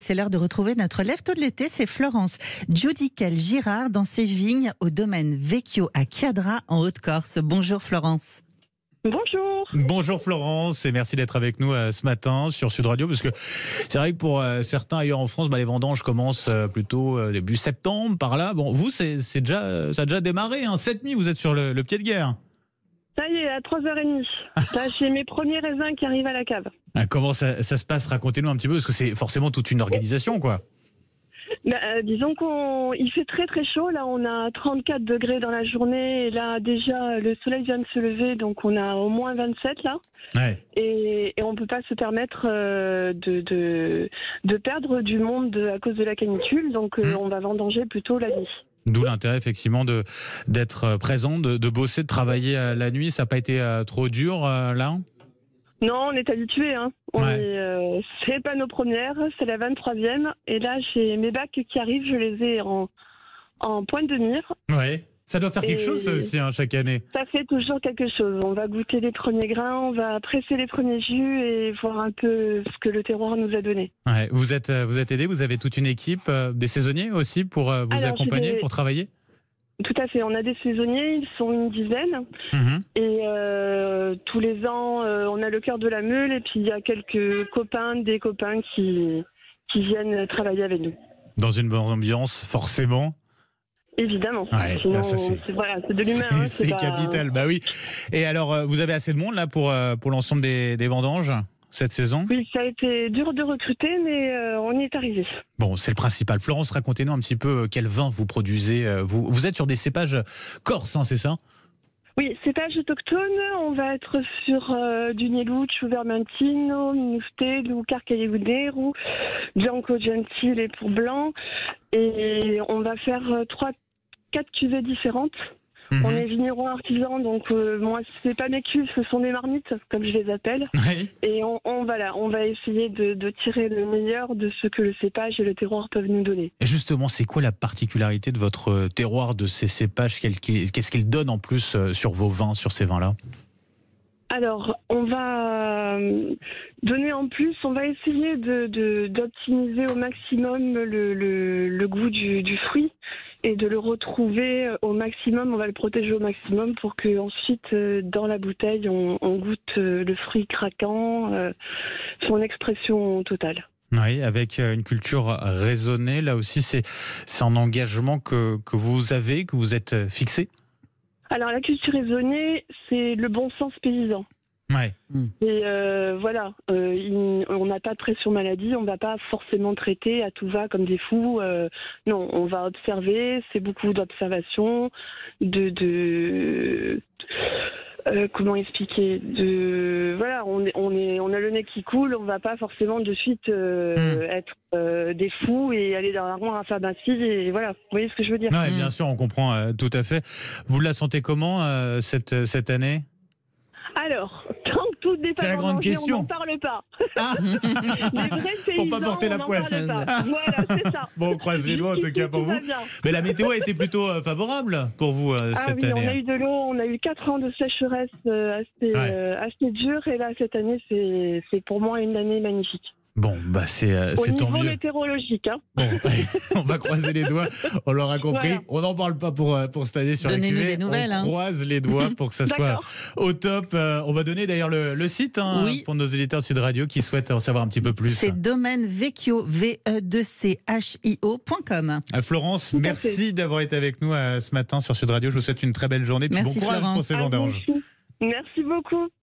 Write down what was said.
c'est l'heure de retrouver notre lève-tôt de l'été. C'est Florence Giudical-Girard dans ses vignes au domaine Vecchio à Chiadra en Haute-Corse. Bonjour Florence. Bonjour. Bonjour Florence et merci d'être avec nous ce matin sur Sud Radio, parce que c'est vrai que pour certains ailleurs en France, les vendanges commencent plutôt début septembre par là. Bon, vous ça a déjà démarré, hein. Cette nuit vous êtes sur le pied de guerre. Ça y est, à 3h30. Là, j'ai mes premiers raisins qui arrivent à la cave. Comment ça se passe? Racontez-nous un petit peu, parce que c'est forcément toute une organisation, quoi. Disons qu'il fait très très chaud. Là, on a 34 degrés dans la journée. Et là, déjà, le soleil vient de se lever. Donc, on a au moins 27 là. Ouais. Et on ne peut pas se permettre de perdre du monde à cause de la canicule. Donc, on va vendanger plutôt la nuit. D'où l'intérêt effectivement d'être présent, de bosser, de travailler la nuit. Ça n'a pas été trop dur là? Non, on est habitué. Hein. C'est pas nos premières, c'est la 23e. Et là, j'ai mes bacs qui arrivent, je les ai en pointe de mire. Ouais. Ça doit faire quelque chose ça aussi, hein, chaque année. Ça fait toujours quelque chose. On va goûter les premiers grains, on va presser les premiers jus et voir un peu ce que le terroir nous a donné. Ouais. Vous êtes aidé, vous avez toute une équipe, des saisonniers aussi pour vous accompagner, pour travailler? Tout à fait, on a des saisonniers, ils sont une dizaine. Et tous les ans, on a le cœur de la meule et puis il y a quelques des copains qui viennent travailler avec nous. Dans une bonne ambiance, forcément. Évidemment. Ouais, sinon, là, c'est de l'humain. C'est capital, bah oui. Et alors, vous avez assez de monde là pour l'ensemble des vendanges cette saison? Oui, ça a été dur de recruter, mais on y est arrivé. Bon, c'est le principal. Florence, racontez-nous un petit peu quel vin vous produisez. Vous êtes sur des cépages corses, hein, c'est ça? Oui, cépage autochtone, on va être sur du Nieluccio, Vermentino, Minustelo, Carcaglione, Bianco Gentile pour blanc. Et on va faire 4 cuvées différentes. On est vigneron artisan, donc moi, c'est pas mes cuves, ce sont des marmites, comme je les appelle. Oui. Et on va essayer de tirer le meilleur de ce que le cépage et le terroir peuvent nous donner. Et justement, c'est quoi la particularité de votre terroir, de ces cépages? Qu'est-ce qu'ils donnent en plus sur vos vins, sur ces vins-là? Alors, on va donner en plus, on va essayer d'optimiser au maximum le goût du fruit et de le retrouver au maximum, on va le protéger au maximum pour que ensuite dans la bouteille, on goûte le fruit craquant, son expression totale. Oui, avec une culture raisonnée, là aussi, c'est un engagement que vous avez, que vous êtes fixé? Alors, la culture raisonnée, c'est le bon sens paysan. Ouais. Et voilà, on n'a pas de pression maladie, on ne va pas forcément traiter à tout va comme des fous. Non, on va observer, c'est beaucoup d'observation, comment expliquer, voilà, on a le nez qui coule, on ne va pas forcément de suite être des fous et aller dans la ronde à pharmacie et voilà, vous voyez ce que je veux dire? Ouais, bien sûr, on comprend tout à fait. Vous la sentez comment cette année? Alors, tant que tout n'est pas c'est la grande vendangé, question. on n'en parle pas. Ah Les vrais pour pas paysans, porter la on n'en poisse. parle pas. Voilà, c'est ça. Bon, on croise les doigts en tout cas pour vous. Mais la météo a été plutôt favorable pour vous cette année. On a eu de l'eau, on a eu 4 ans de sécheresse assez dure et là cette année c'est pour moi une année magnifique. Bon, bah c'est tant mieux. Au niveau météorologique. Hein. Bon, on va croiser les doigts, on l'aura compris. Voilà. On n'en parle pas pour cette année sur Donnez-nous la cuvée. des nouvelles, on croise les doigts pour que ça soit au top. On va donner d'ailleurs le site oui. pour nos éditeurs de Sud Radio qui souhaitent en savoir un petit peu plus. C'est domaine Vecchio, VE2CHIO.com. Florence, merci d'avoir été avec nous ce matin sur Sud Radio. Je vous souhaite une très belle journée. Puis Merci, bon courage Florence. pour ces vendanges. Merci beaucoup.